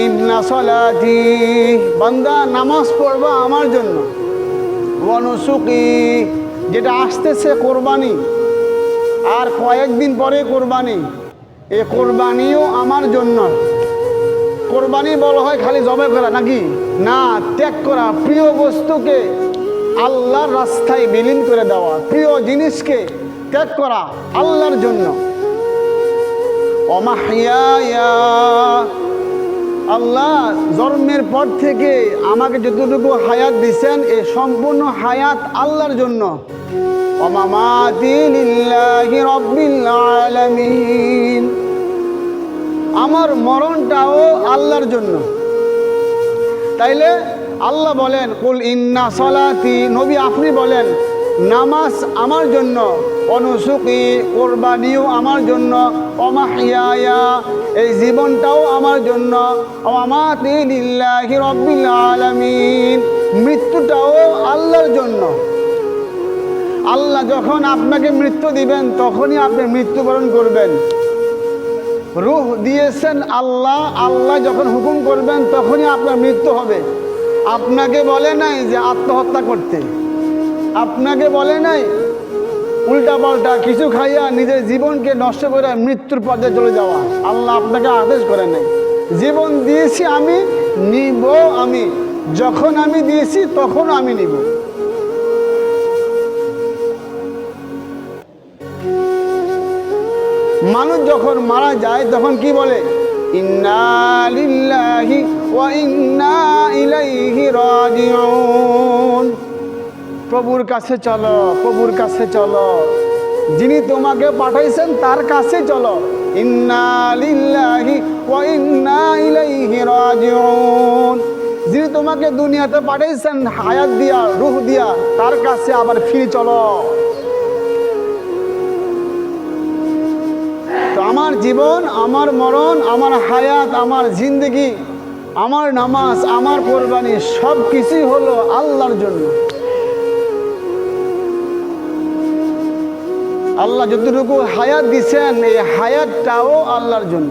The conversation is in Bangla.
ইন্না সলাতি, বান্দা নামাজ পড়বা আমার জন্য, ওয়া নুসুকি, যেটা আসতেছে কোরবানি, আর কয়েকদিন পরে কোরবানি, এই কোরবানিও আমার জন্য। কোরবানি বলা হয় খালি জবাই করা নাকি? না, ত্যাগ করা, প্রিয় বস্তুকে আল্লাহর রাস্তায় বিলীন করে দেওয়া, প্রিয় জিনিসকে ত্যাগ করা আল্লাহর জন্য। ওমাহিয়া, আল্লাহ জন্মের পর থেকে আমাকে যতটুকু হায়াত দিচ্ছেন এই সম্পূর্ণ হায়াত আল্লাহর জন্য। ওমামাতি লিল্লাহি রাব্বিল আলামিন, আমার মরণটাও আল্লাহর জন্য। তাইলে আল্লাহ বলেন কুল ইন্না সলাতি, নবী আপনি বলেন নামাজ আমার জন্য, অনুসুকি কোরবানিও আমার জন্য, ওমাহিয়া এই জীবনটাও আমার জন্য, ওমামাতি লিল্লাহি রাব্বিল আলামিন মৃত্যুটাও আল্লাহর জন্য। আল্লাহ যখন আপনাকে মৃত্যু দিবেন তখনই আপনি মৃত্যুবরণ করবেন। রূহ দিয়েছেন আল্লাহ, আল্লাহ যখন হুকুম করবেন তখনই আপনার মৃত্যু হবে। আপনাকে বলে নাই যে আত্মহত্যা করতে, আপনাকে বলে নাই উল্টাপাল্টা কিছু খাইয়া নিজের জীবনকে নষ্ট করে মৃত্যুর পর্যায়ে চলে যাওয়া। আল্লাহ আপনাকে আদেশ করে নাই। জীবন দিয়েছি আমি, নিব আমি, যখন আমি দিয়েছি তখন আমি নিব। মানুষ যখন মারা যায় তখন কি বলে? ইন্না লিল্লাহি ওয়া ইন্না ইলাইহি রাজিউন। প্রভুর কাছে চলো, প্রভুর কাছে চলো, যিনি তোমাকে পাঠাইছেন তার কাছে চলো। ইন্না লিল্লাহি ওয়া ইন্না ইলাইহি রাজিউন, যিনি তোমাকে দুনিয়াতে পাঠাইছেন হায়াত দিয়া, রূহ দিয়া, তার কাছে আবার ফিরে চলো। তো আমার জীবন, আমার মরণ, আমার হায়াত, আমার জিন্দগি, আমার নামাজ, আমার কোরবানি সব কিছুই হলো আল্লাহর জন্য। আল্লাহ যতটুকু হায়াত দিচ্ছেন এই হায়াতটাও আল্লাহর জন্য।